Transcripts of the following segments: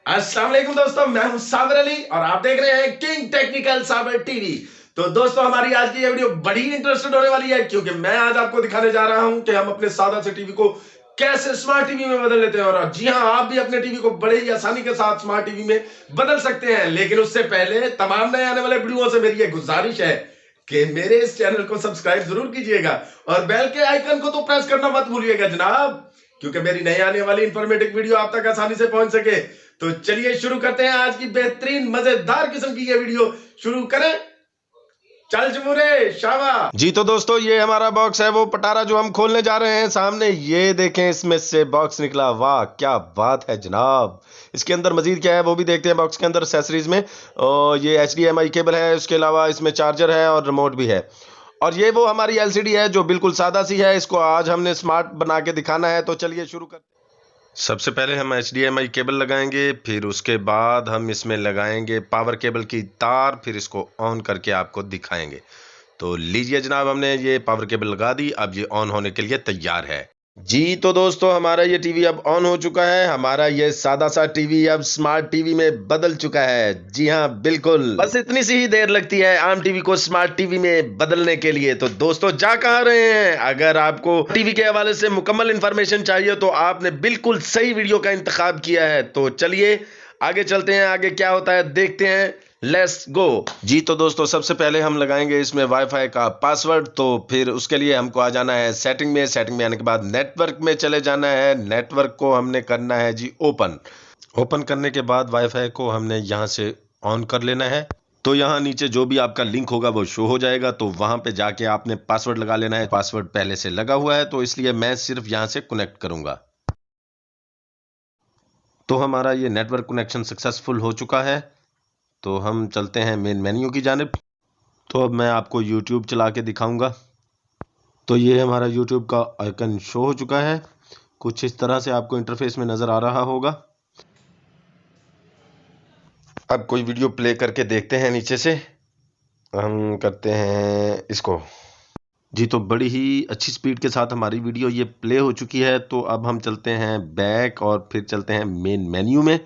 अस्सलाम वालेकुम दोस्तों, मैं हूं साबिर अली और आप देख रहे हैं किंग टेक्निकल साबिर टीवी। तो दोस्तों, हमारी आज की ये वीडियो बड़ी इंटरेस्टेड होने वाली है, क्योंकि मैं आज आपको दिखाने जा रहा हूं कि हम अपने सादा से टीवी को कैसे स्मार्ट टीवी में बदल लेते हैं। और जी हां, आप भी अपने टीवी को बड़े ही आसानी के साथ स्मार्ट टीवी में बदल सकते हैं। लेकिन उससे पहले तमाम नए आने वाले वीडियो से मेरी ये गुजारिश है कि मेरे इस चैनल को सब्सक्राइब जरूर कीजिएगा और बेल के आइकन को तो प्रेस करना मत भूलिएगा जनाब, क्योंकि मेरी नई आने वाली इंफॉर्मेटिव वीडियो आप तक आसानी से पहुंच सके। तो चलिए शुरू करते हैं आज की बेहतरीन मजेदार किस्म की ये वीडियो। शुरू करें, चल जमूरे शाबा। जी तो दोस्तों, ये हमारा बॉक्स है, वो पटारा जो हम खोलने जा रहे हैं। सामने ये देखें, इसमें से बॉक्स निकला। वाह क्या बात है जनाब। इसके अंदर मजीद क्या है वो भी देखते हैं। बॉक्स के अंदर एक्सेसरीज में ये HDMI केबल है, उसके अलावा इसमें चार्जर है और रिमोट भी है। और ये वो हमारी LCD है जो बिल्कुल सादा सी है। इसको आज हमने स्मार्ट बना के दिखाना है। तो चलिए शुरू करते हैं। सबसे पहले हम HDMI केबल लगाएंगे, फिर उसके बाद हम इसमें लगाएंगे पावर केबल की तार, फिर इसको ऑन करके आपको दिखाएंगे। तो लीजिए जनाब, हमने ये पावर केबल लगा दी, अब ये ऑन होने के लिए तैयार है। जी तो दोस्तों, हमारा ये टीवी अब ऑन हो चुका है। हमारा ये सादा सा टीवी अब स्मार्ट टीवी में बदल चुका है। जी हाँ बिल्कुल, बस इतनी सी ही देर लगती है आम टीवी को स्मार्ट टीवी में बदलने के लिए। तो दोस्तों, जा कहाँ रहे हैं? अगर आपको टीवी के हवाले से मुकम्मल इंफॉर्मेशन चाहिए तो आपने बिल्कुल सही वीडियो का इंतखाब किया है। तो चलिए आगे चलते हैं, आगे क्या होता है देखते हैं। Let's go. जी तो दोस्तों, सबसे पहले हम लगाएंगे इसमें वाईफाई का पासवर्ड। तो फिर उसके लिए हमको आ जाना है सेटिंग में। सेटिंग में आने के बाद नेटवर्क में चले जाना है। नेटवर्क को हमने करना है जी ओपन। ओपन करने के बाद वाईफाई को हमने यहाँ से ऑन कर लेना है। तो यहाँ नीचे जो भी आपका लिंक होगा वो शो हो जाएगा। तो वहां पे जाके आपने पासवर्ड लगा लेना है। पासवर्ड पहले से लगा हुआ है, तो इसलिए मैं सिर्फ यहाँ से कनेक्ट करूंगा। तो हमारा ये नेटवर्क कनेक्शन सक्सेसफुल हो चुका है। तो हम चलते हैं मेन मेन्यू की जानिब। तो अब मैं आपको YouTube चला के दिखाऊंगा। तो ये हमारा YouTube का आइकन शो हो चुका है। कुछ इस तरह से आपको इंटरफेस में नज़र आ रहा होगा। अब कोई वीडियो प्ले करके देखते हैं। नीचे से हम करते हैं इसको। जी तो बड़ी ही अच्छी स्पीड के साथ हमारी वीडियो ये प्ले हो चुकी है। तो अब हम चलते हैं बैक और फिर चलते हैं मेन मेन्यू में।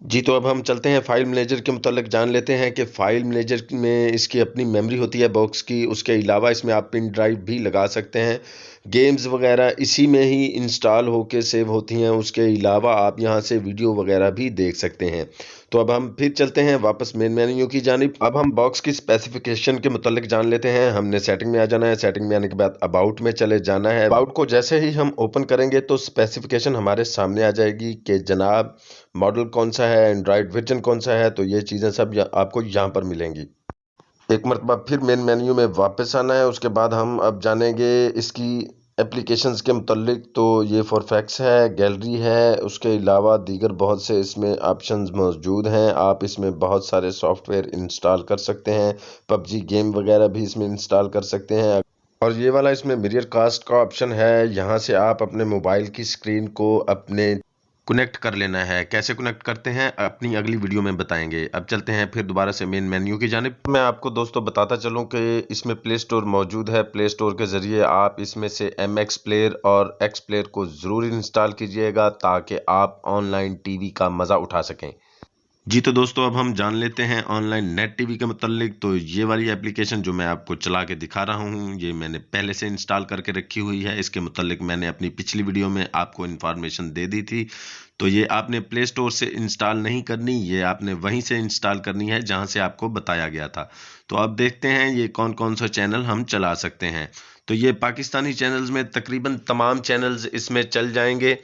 जी तो अब हम चलते हैं फाइल मैनेजर के मुतालिक जान लेते हैं कि फाइल मैनेजर में इसकी अपनी मेमोरी होती है बॉक्स की। उसके अलावा इसमें आप पिन ड्राइव भी लगा सकते हैं। गेम्स वगैरह इसी में ही इंस्टॉल होके सेव होती हैं। उसके अलावा आप यहां से वीडियो वगैरह भी देख सकते हैं। तो अब हम फिर चलते हैं वापस मेन मेन्यू की जानिब। अब हम बॉक्स की स्पेसिफिकेशन के मुतालिक जान लेते हैं। हमने सेटिंग में आ जाना है। सेटिंग में आने के बाद अबाउट में चले जाना है। अबाउट को जैसे ही हम ओपन करेंगे तो स्पेसिफिकेशन हमारे सामने आ जाएगी कि जनाब मॉडल कौन सा है, एंड्रॉयड वर्जन कौन सा है। तो ये चीज़ें सब आपको यहाँ पर मिलेंगी। एक मरतबा फिर मेन मेन्यू में वापस आना है। उसके बाद हम अब जानेंगे इसकी एप्लीकेशंस के मुतालिक। तो ये फॉरफैक्स है, गैलरी है, उसके अलावा दीगर बहुत से इसमें ऑप्शंस मौजूद हैं। आप इसमें बहुत सारे सॉफ्टवेयर इंस्टॉल कर सकते हैं। PUBG गेम वगैरह भी इसमें इंस्टॉल कर सकते हैं। और ये वाला इसमें मिरर कास्ट का ऑप्शन है। यहाँ से आप अपने मोबाइल की स्क्रीन को अपने कनेक्ट कर लेना है। कैसे कनेक्ट करते हैं अपनी अगली वीडियो में बताएंगे। अब चलते हैं फिर दोबारा से मेन मेन्यू की जानिब। मैं आपको दोस्तों बताता चलूं कि इसमें प्ले स्टोर मौजूद है। प्ले स्टोर के ज़रिए आप इसमें से MX प्लेयर और X प्लेयर को ज़रूर इंस्टॉल कीजिएगा ताकि आप ऑनलाइन टीवी का मज़ा उठा सकें। जी तो दोस्तों, अब हम जान लेते हैं ऑनलाइन नेट टीवी के मुतालिक। तो ये वाली एप्लीकेशन जो मैं आपको चला के दिखा रहा हूँ, ये मैंने पहले से इंस्टॉल करके रखी हुई है। इसके मुतालिक मैंने अपनी पिछली वीडियो में आपको इन्फॉर्मेशन दे दी थी। तो ये आपने प्ले स्टोर से इंस्टॉल नहीं करनी, ये आपने वहीं से इंस्टॉल करनी है जहाँ से आपको बताया गया था। तो अब देखते हैं ये कौन कौन सा चैनल हम चला सकते हैं। तो ये पाकिस्तानी चैनल्स में तकरीबन तमाम चैनल्स इसमें चल जाएंगे।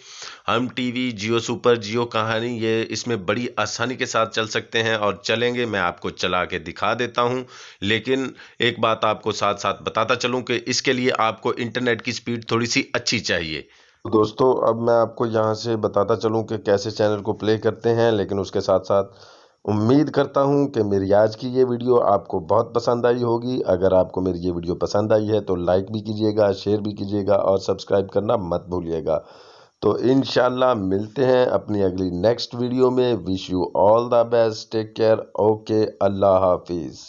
हम टीवी, जियो सुपर, जियो कहानी, ये इसमें बड़ी आसानी के साथ चल सकते हैं और चलेंगे। मैं आपको चला के दिखा देता हूं। लेकिन एक बात आपको साथ साथ बताता चलूं कि इसके लिए आपको इंटरनेट की स्पीड थोड़ी सी अच्छी चाहिए। दोस्तों, अब मैं आपको यहाँ से बताता चलूं कि कैसे चैनल को प्ले करते हैं। लेकिन उसके साथ साथ उम्मीद करता हूं कि मेरी आज की ये वीडियो आपको बहुत पसंद आई होगी। अगर आपको मेरी ये वीडियो पसंद आई है तो लाइक भी कीजिएगा, शेयर भी कीजिएगा और सब्सक्राइब करना मत भूलिएगा। तो इंशाल्लाह मिलते हैं अपनी अगली नेक्स्ट वीडियो में। Wish you all the best, take care, okay, अल्लाह हाफिज़।